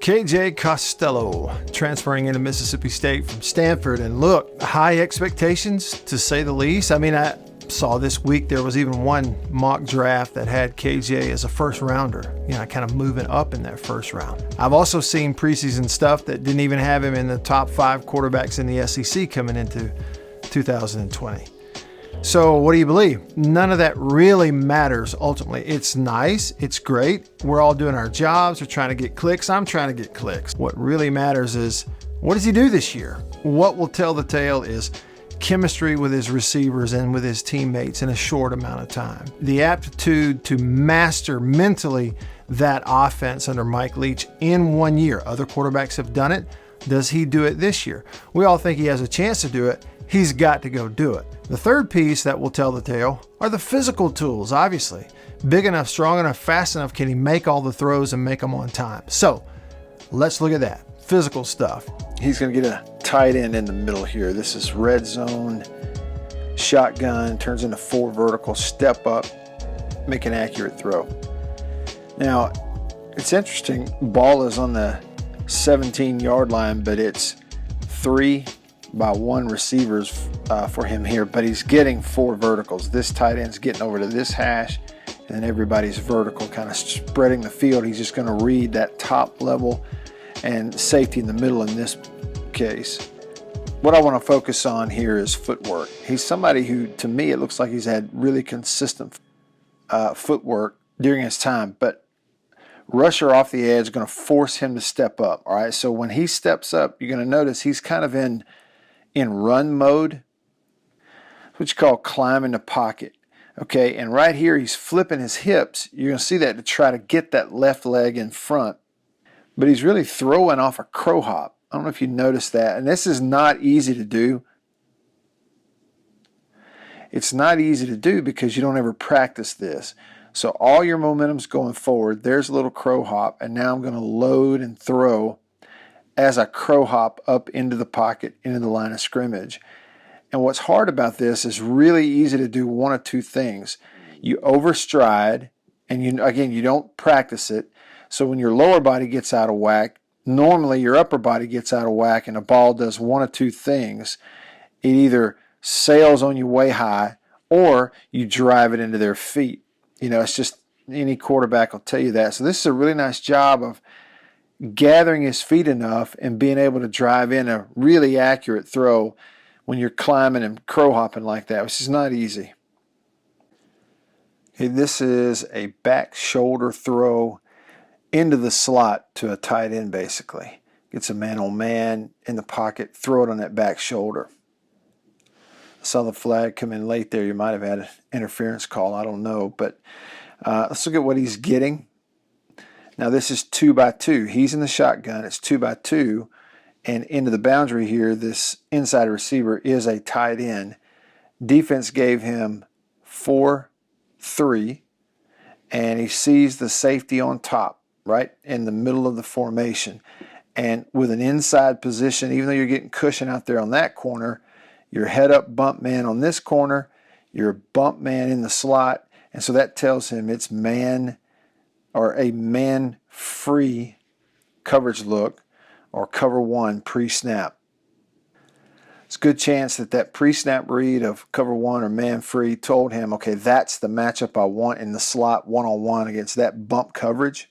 KJ Costello transferring into Mississippi State from Stanford. And look, high expectations to say the least. I mean, I saw this week there was even one mock draft that had KJ as a first rounder, kind of moving up in that first round. I've also seen preseason stuff that didn't even have him in the top 5 quarterbacks in the SEC coming into 2020. So what do you believe? None of that really matters ultimately. It's nice. It's great. We're all doing our jobs. We're trying to get clicks. I'm trying to get clicks. What really matters is, what does he do this year? What will tell the tale is chemistry with his receivers and with his teammates in a short amount of time. The aptitude to master mentally that offense under Mike Leach in 1 year. Other quarterbacks have done it. Does he do it this year? We all think he has a chance to do it. He's got to go do it. The third piece that will tell the tale are the physical tools, obviously. Big enough, strong enough, fast enough, can he make all the throws and make them on time? So let's look at that. Physical stuff. He's going to get a tight end in the middle here. This is red zone, shotgun, turns into 4 vertical, step up, make an accurate throw. Now, it's interesting. Ball is on the 17-yard line, but it's 3 by 1 receivers for him here, but he's getting 4 verticals. This tight end's getting over to this hash, and everybody's vertical, kind of spreading the field. He's just going to read that top level and safety in the middle in this case. What I want to focus on here is footwork. He's somebody who, to me, it looks like he's had really consistent footwork during his time, but rusher off the edge is going to force him to step up. All right, so when he steps up, you're going to notice he's kind of in run mode, which you call climbing the pocket. Okay, and right here he's flipping his hips. You're going to see that to try to get that left leg in front. But he's really throwing off a crow hop. I don't know if you noticed that. And this is not easy to do. It's not easy to do because you don't ever practice this. So all your momentum's going forward. There's a little crow hop, and now I'm going to load and throw as I crow hop up into the pocket, into the line of scrimmage. And what's hard about this is really easy to do one of two things. You overstride, and you don't practice it. So when your lower body gets out of whack, normally your upper body gets out of whack, and the ball does one of two things. It either sails on you way high, or you drive it into their feet. It's just any quarterback will tell you that. So this is a really nice job of gathering his feet enough and being able to drive in a really accurate throw when you're climbing and crow hopping like that, which is not easy. Okay, this is a back shoulder throw into the slot to a tight end, basically. Gets a man-on-man in the pocket, throw it on that back shoulder. I saw the flag come in late there. You might have had an interference call. I don't know. But let's look at what he's getting. Now this is 2 by 2. He's in the shotgun. It's 2 by 2. And into the boundary here, this inside receiver is a tight end. Defense gave him 4-3. And he sees the safety on top, right in the middle of the formation. And with an inside position, even though you're getting cushion out there on that corner, your head up bump man on this corner, your bump man in the slot. And so that tells him it's man or a man-free coverage look or cover 1 pre-snap. It's a good chance that pre-snap read of cover 1 or man-free told him, okay, that's the matchup I want in the slot one-on-one against that bump coverage.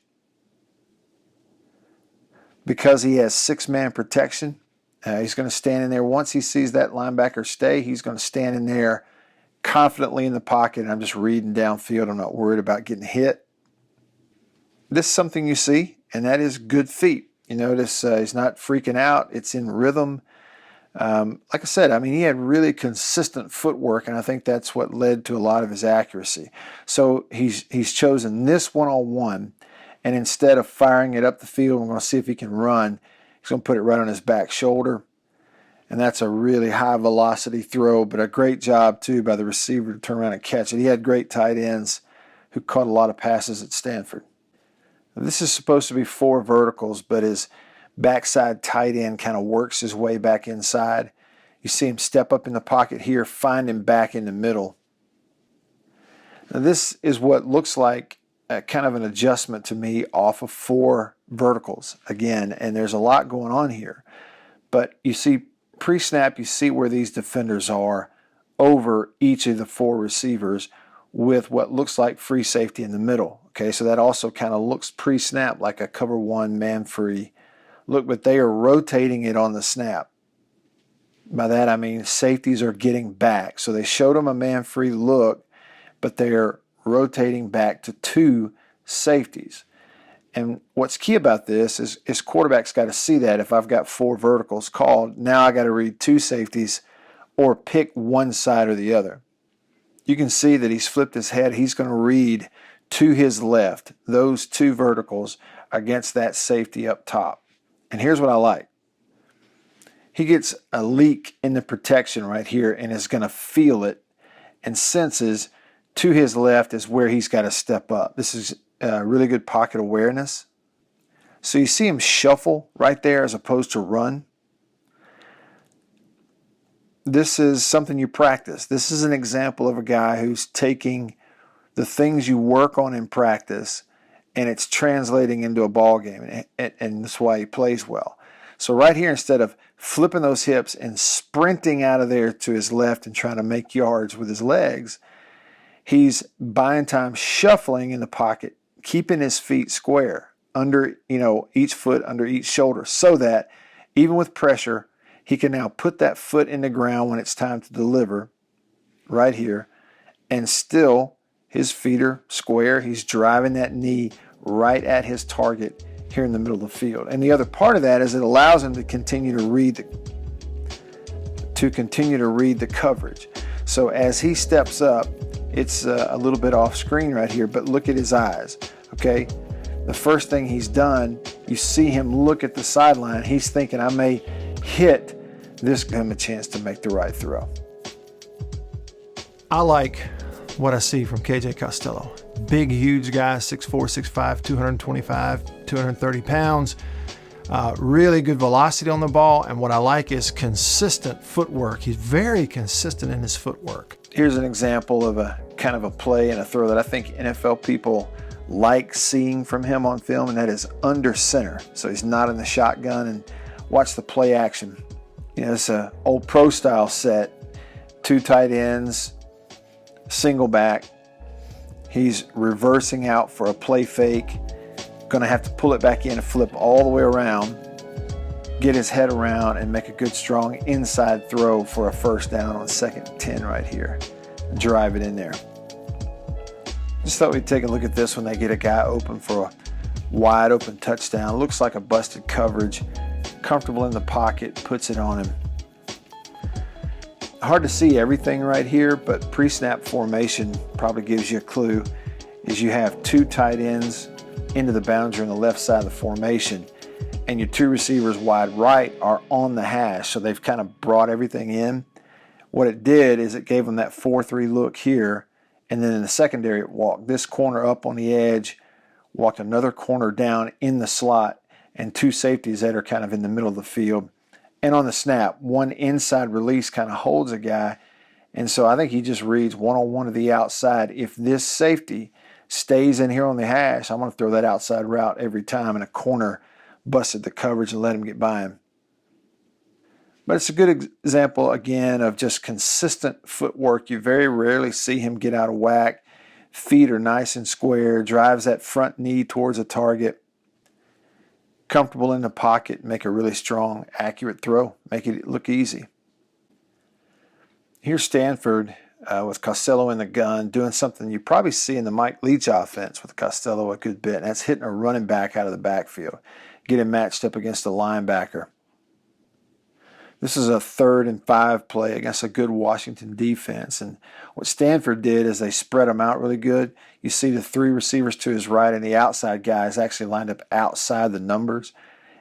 Because he has 6-man protection, he's going to stand in there. Once he sees that linebacker stay, he's going to stand in there confidently in the pocket. And I'm just reading downfield. I'm not worried about getting hit. This is something you see, and that is good feet. You notice he's not freaking out. It's in rhythm. Like I said, he had really consistent footwork, and I think that's what led to a lot of his accuracy. So he's chosen this one-on-one, and instead of firing it up the field, we're going to see if he can run. He's going to put it right on his back shoulder, and that's a really high-velocity throw, but a great job, too, by the receiver to turn around and catch it. He had great tight ends who caught a lot of passes at Stanford. This is supposed to be 4 verticals, but his backside tight end kind of works his way back inside. You see him step up in the pocket here, find him back in the middle. Now this is what looks like kind of an adjustment to me off of 4 verticals again, and there's a lot going on here. But you see pre-snap, you see where these defenders are over each of the 4 receivers with what looks like free safety in the middle. Okay, so that also kind of looks pre-snap like a cover 1 man free look, but they are rotating it on the snap. By that I mean safeties are getting back. So they showed them a man free look, but they're rotating back to 2 safeties. And what's key about this is quarterbacks got to see that if I've got 4 verticals called, now I got to read 2 safeties or pick one side or the other. You can see that he's flipped his head. He's going to read to his left, those 2 verticals against that safety up top. And here's what I like. He gets a leak in the protection right here and is going to feel it and senses to his left is where he's got to step up. This is really good pocket awareness. So you see him shuffle right there as opposed to run. This is something you practice. This is an example of a guy who's taking the things you work on in practice and it's translating into a ball game, and that's why he plays well. So right here, instead of flipping those hips and sprinting out of there to his left and trying to make yards with his legs, he's buying time shuffling in the pocket, keeping his feet square under, each foot under each shoulder, so that even with pressure, he can now put that foot in the ground when it's time to deliver right here, and still his feet are square. He's driving that knee right at his target here in the middle of the field. And the other part of that is it allows him to continue to read the coverage. So as he steps up, it's a little bit off screen right here, but look at his eyes, okay? The first thing he's done, you see him look at the sideline. He's thinking, I may hit this, give him a chance to make the right throw. I like what I see from KJ Costello. Big, huge guy, 6'4", 6'5", 225, 230 pounds. Really good velocity on the ball, and what I like is consistent footwork. He's very consistent in his footwork. Here's an example of a kind of a play and a throw that I think NFL people like seeing from him on film, and that is under center. So he's not in the shotgun, and watch the play action. It's an old pro style set, 2 tight ends, single back. He's reversing out for a play fake. Going to have to pull it back in and flip all the way around, get his head around, and make a good, strong inside throw for a first down on 2nd and 10 right here. Drive it in there. Just thought we'd take a look at this when they get a guy open for a wide open touchdown. Looks like a busted coverage. Comfortable in the pocket, puts it on him. Hard to see everything right here, but pre-snap formation probably gives you a clue. Is you have 2 tight ends into the boundary on the left side of the formation, and your 2 receivers wide right are on the hash, so they've kind of brought everything in. What it did is it gave them that 4-3 look here, and then in the secondary it walked this corner up on the edge, walked another corner down in the slot, and 2 safeties that are kind of in the middle of the field. And on the snap, 1 inside release kind of holds a guy. And so I think he just reads one-on-one to the outside. If this safety stays in here on the hash, I'm going to throw that outside route every time, and a corner busted the coverage and let him get by him. But it's a good example, again, of just consistent footwork. You very rarely see him get out of whack. Feet are nice and square, drives that front knee towards a target. Comfortable in the pocket, make a really strong, accurate throw, make it look easy. Here's Stanford with Costello in the gun, doing something you probably see in the Mike Leach offense with Costello a good bit, and that's hitting a running back out of the backfield, getting matched up against a linebacker. This is a 3rd and 5 play against a good Washington defense, and what Stanford did is they spread them out really good. You see the 3 receivers to his right, and the outside guy is actually lined up outside the numbers,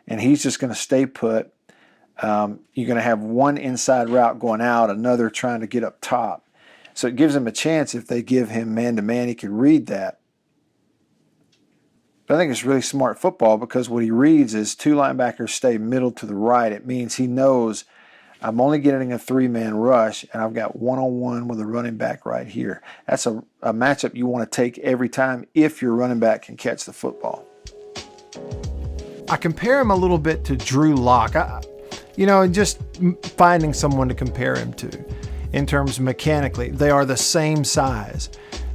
and he's just going to stay put. You're going to have 1 inside route going out, another trying to get up top. So it gives him a chance. If they give him man-to-man, he could read that. But I think it's really smart football, because what he reads is 2 linebackers stay middle to the right. It means he knows I'm only getting a 3-man rush, and I've got one-on-one with a running back right here. That's a matchup you want to take every time if your running back can catch the football. I compare him a little bit to Drew Lock. And just finding someone to compare him to in terms of mechanically. They are the same size.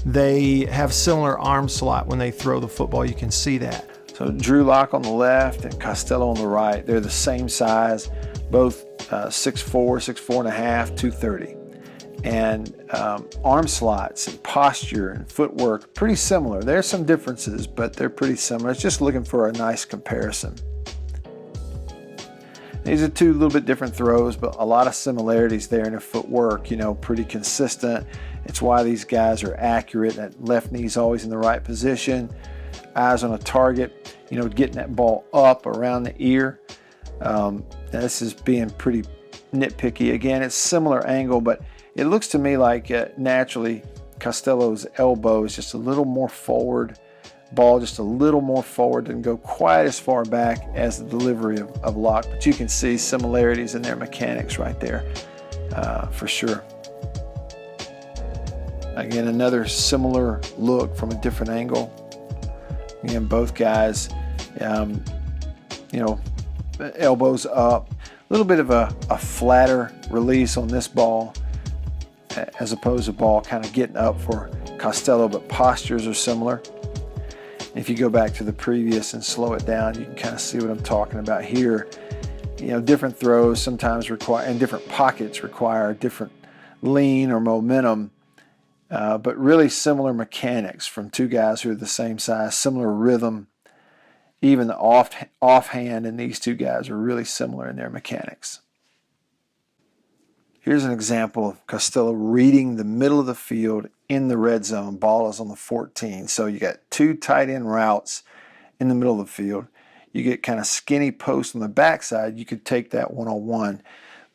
They have similar arm slot when they throw the football. You can see that. So Drew Lock on the left and Costello on the right. They're the same size, both 6'4", 6'4 and a half, 230. And arm slots and posture and footwork, pretty similar. There's some differences, but they're pretty similar. It's just looking for a nice comparison. These are two little bit different throws, but a lot of similarities there in their footwork, pretty consistent. It's why these guys are accurate. That left knee's always in the right position. Eyes on a target, getting that ball up around the ear. This is being pretty nitpicky. Again, it's similar angle, but it looks to me like naturally Costello's elbow is just a little more forward, ball just a little more forward, doesn't go quite as far back as the delivery of Lock, but you can see similarities in their mechanics right there for sure. Again, another similar look from a different angle. Again, both guys, elbows up, a little bit of a flatter release on this ball as opposed to ball kind of getting up for Costello, but postures are similar. If you go back to the previous and slow it down, you can kind of see what I'm talking about here. Different throws sometimes require, and different pockets require different lean or momentum, but really similar mechanics from two guys who are the same size, similar rhythm. Even the offhand in these two guys are really similar in their mechanics. Here's an example of Costello reading the middle of the field in the red zone. Ball is on the 14. So you got two tight end routes in the middle of the field. You get kind of skinny post on the backside. You could take that one-on-one.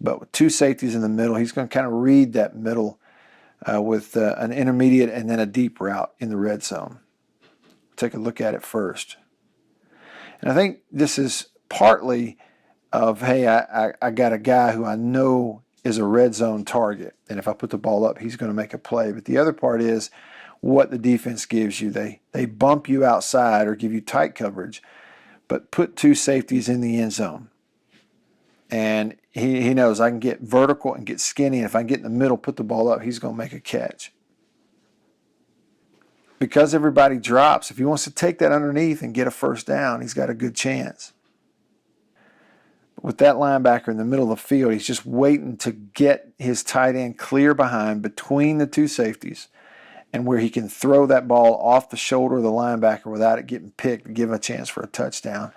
But with two safeties in the middle, he's going to kind of read that middle with an intermediate and then a deep route in the red zone. Take a look at it first. And I think this is partly of, hey, I got a guy who I know is a red zone target, and if I put the ball up, he's going to make a play. But the other part is what the defense gives you. They bump you outside or give you tight coverage, but put two safeties in the end zone. And he knows I can get vertical and get skinny, and if I can get in the middle, put the ball up, he's going to make a catch. Because everybody drops, if he wants to take that underneath and get a first down, he's got a good chance. With that linebacker in the middle of the field, he's just waiting to get his tight end clear behind between the two safeties and where he can throw that ball off the shoulder of the linebacker without it getting picked and give him a chance for a touchdown.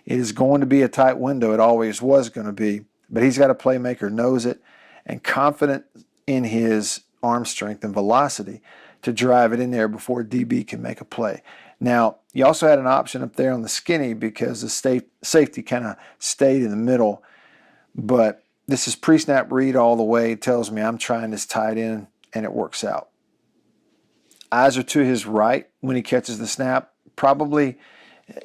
It is going to be a tight window. It always was going to be. But he's got a playmaker, knows it, and confident in his arm strength and velocity to drive it in there before DB can make a play. Now, you also had an option up there on the skinny because the safety kind of stayed in the middle. But this is pre-snap read all the way. It tells me I'm trying this tight end, and it works out. Eyes are to his right when he catches the snap. Probably,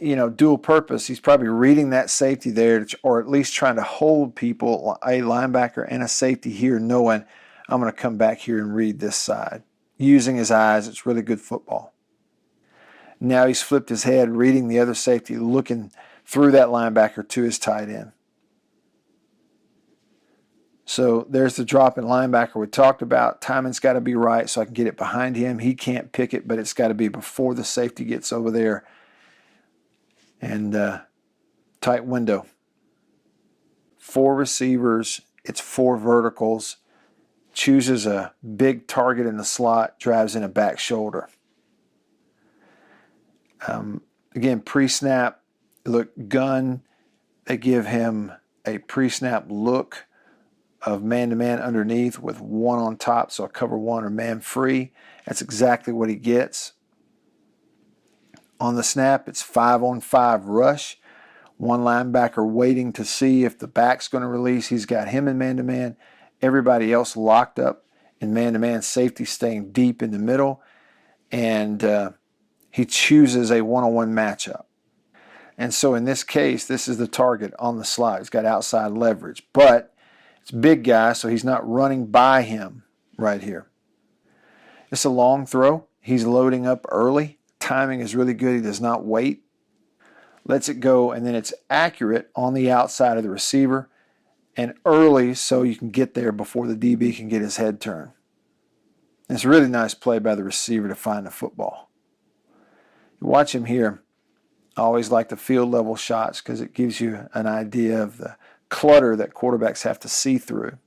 dual purpose. He's probably reading that safety there, or at least trying to hold people, a linebacker and a safety here, knowing I'm going to come back here and read this side. Using his eyes, it's really good football. Now he's flipped his head, reading the other safety, looking through that linebacker to his tight end. So there's the drop in linebacker we talked about. Timing's got to be right so I can get it behind him. He can't pick it, but it's got to be before the safety gets over there. And tight window. 4 receivers. It's 4 verticals. Chooses a big target in the slot, drives in a back shoulder. Again, pre-snap, look, gun, they give him a pre-snap look of man-to-man underneath with 1 on top, so a cover 1 or man-free. That's exactly what he gets. On the snap, it's 5-on-5 rush. 1 linebacker waiting to see if the back's going to release. He's got him in man-to-man. Everybody else locked up in man-to-man, safety staying deep in the middle. And he chooses a one-on-one matchup. And so in this case, this is the target on the slide. He's got outside leverage. But it's a big guy, so he's not running by him right here. It's a long throw. He's loading up early. Timing is really good. He does not wait. lets it go, and then it's accurate on the outside of the receiver and early so you can get there before the DB can get his head turned. It's a really nice play by the receiver to find the football. You watch him here. I always like the field level shots because it gives you an idea of the clutter that quarterbacks have to see through.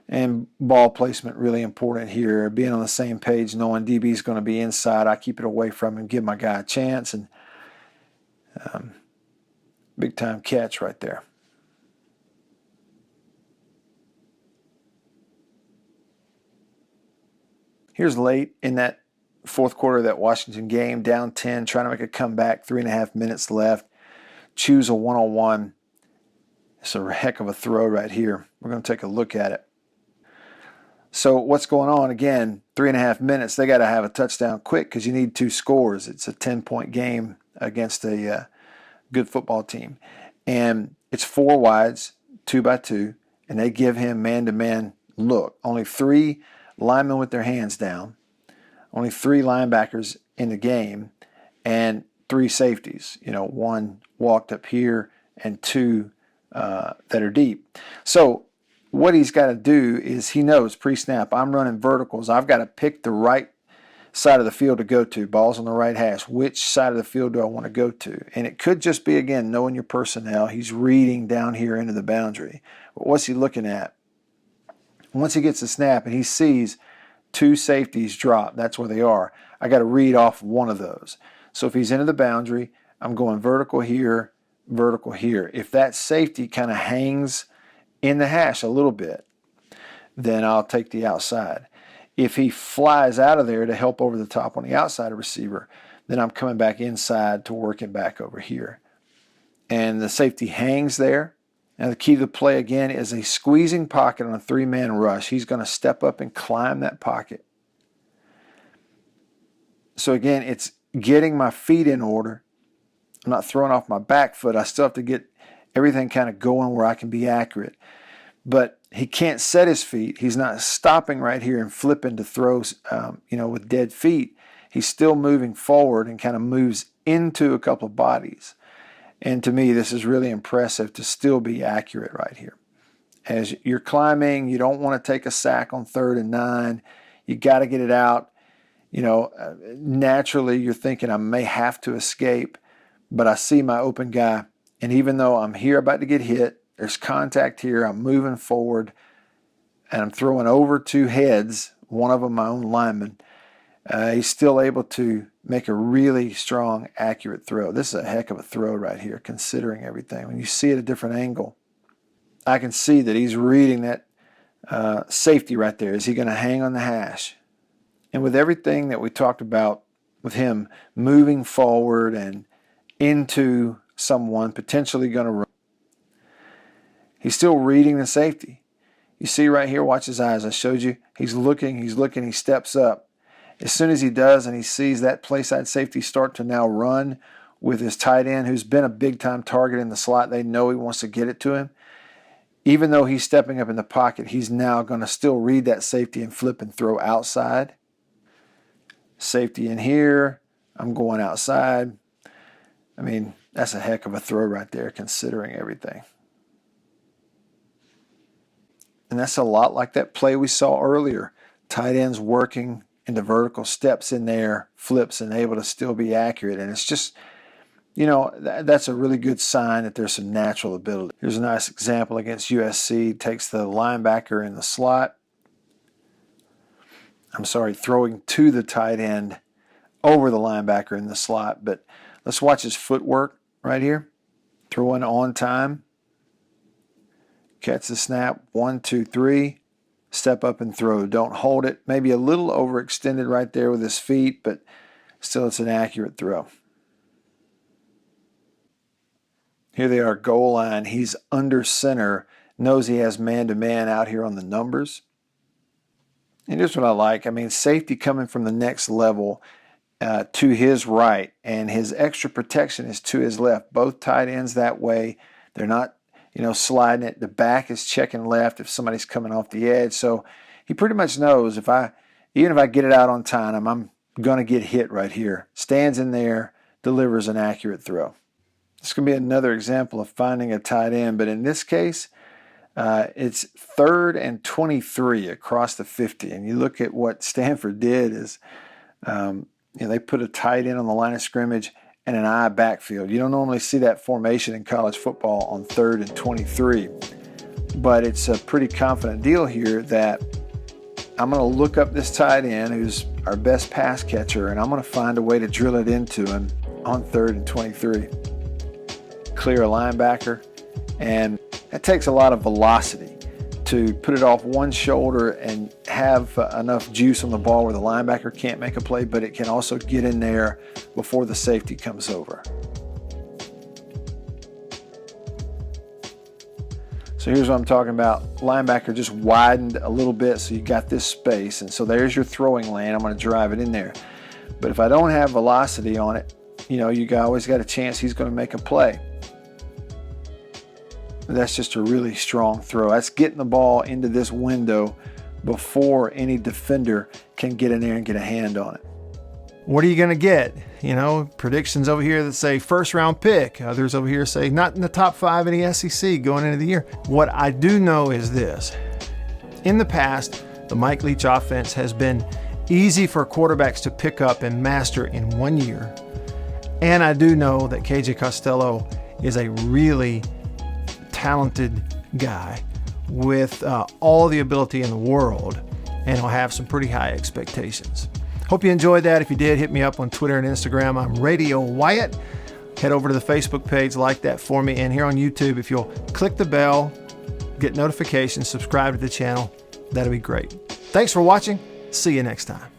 And ball placement really important here. Being on the same page, knowing DB is going to be inside. I keep it away from him, give my guy a chance, and big time catch right there. Here's late in that fourth quarter of that Washington game, down 10, trying to make a comeback, 3.5 minutes left. Choose a one-on-one. It's a heck of a throw right here. We're going to take a look at it. So what's going on? Again, 3.5 minutes. They got to have a touchdown quick because you need 2 scores. It's a 10-point game against a good football team. And it's 4 wides, 2 by 2, and they give him man-to-man look. Only 3 linemen with their hands down, only 3 linebackers in the game, and 3 safeties. 1 walked up here and 2 that are deep. So what he's got to do is he knows pre-snap, I'm running verticals. I've got to pick the right side of the field to go to. Ball's on the right hash. Which side of the field do I want to go to? And it could just be, again, knowing your personnel. He's reading down here into the boundary. But what's he looking at? Once he gets the snap and he sees 2 safeties drop, that's where they are, I got to read off one of those. So if he's into the boundary, I'm going vertical here, vertical here. If that safety kind of hangs in the hash a little bit, then I'll take the outside. If he flies out of there to help over the top on the outside receiver, then I'm coming back inside to work him back over here. And the safety hangs there. Now the key to the play again is a squeezing pocket on a 3-man rush. He's going to step up and climb that pocket. So again, it's getting my feet in order. I'm not throwing off my back foot. I still have to get everything kind of going where I can be accurate. But he can't set his feet. He's not stopping right here and flipping to throws, with dead feet. He's still moving forward and kind of moves into a couple of bodies. And to me, this is really impressive to still be accurate right here. As you're climbing, you don't want to take a sack on 3rd and 9. You got to get it out. Naturally, you're thinking I may have to escape, but I see my open guy. And even though I'm here about to get hit, there's contact here, I'm moving forward, and I'm throwing over 2 heads, one of them my own lineman. He's still able to make a really strong, accurate throw. This is a heck of a throw right here, considering everything. When you see it at a different angle, I can see that he's reading that safety right there. Is he going to hang on the hash? And with everything that we talked about with him moving forward and into someone potentially going to run, he's still reading the safety. You see right here, watch his eyes. I showed you. He's looking, he steps up. As soon as he does and he sees that play side safety start to now run with his tight end, who's been a big-time target in the slot, they know he wants to get it to him. Even though he's stepping up in the pocket, he's now going to still read that safety and flip and throw outside. Safety in here. I'm going outside. I mean, that's a heck of a throw right there, considering everything. And that's a lot like that play we saw earlier. Tight ends working into vertical, steps in there, flips, and able to still be accurate. And it's just, that's a really good sign that there's some natural ability. Here's a nice example against USC. Takes the linebacker in the slot. Throwing to the tight end over the linebacker in the slot. But let's watch his footwork right here. Throwing on time. Catch the snap. 1, 2, 3. Step up and throw. Don't hold it. Maybe a little overextended right there with his feet, but still it's an accurate throw. Here they are, goal line. He's under center. Knows he has man-to-man out here on the numbers. And here's what I like. I mean, safety coming from the next level to his right, and his extra protection is to his left. Both tight ends that way. They're not sliding it. The back is checking left if somebody's coming off the edge. So he pretty much knows even if I get it out on time, I'm going to get hit right here. Stands in there, delivers an accurate throw. This can be another example of finding a tight end, but in this case, it's 3rd and 23 across the 50. And you look at what Stanford did is, they put a tight end on the line of scrimmage and an I backfield. You don't normally see that formation in college football on 3rd and 23. But it's a pretty confident deal here that I'm going to look up this tight end who's our best pass catcher, and I'm going to find a way to drill it into him on 3rd and 23. Clear a linebacker, and that takes a lot of velocity to put it off one shoulder and have enough juice on the ball where the linebacker can't make a play, but it can also get in there before the safety comes over. So here's what I'm talking about. Linebacker just widened a little bit, so you got this space, and so there's your throwing lane. I'm going to drive it in there. But if I don't have velocity on it, you always got a chance he's going to make a play. That's just a really strong throw. That's getting the ball into this window before any defender can get in there and get a hand on it. What are you going to get? Predictions over here that say 1st round pick. Others over here say not in the top 5 in the SEC going into the year. What I do know is this. In the past, the Mike Leach offense has been easy for quarterbacks to pick up and master in 1 year. And I do know that KJ Costello is a really talented guy with all the ability in the world, and he'll have some pretty high expectations. Hope you enjoyed that. If you did, hit me up on Twitter and Instagram. I'm Radio Wyatt. Head over to the Facebook page, like that for me. And here on YouTube, if you'll click the bell, get notifications, subscribe to the channel, that'll be great. Thanks for watching. See you next time.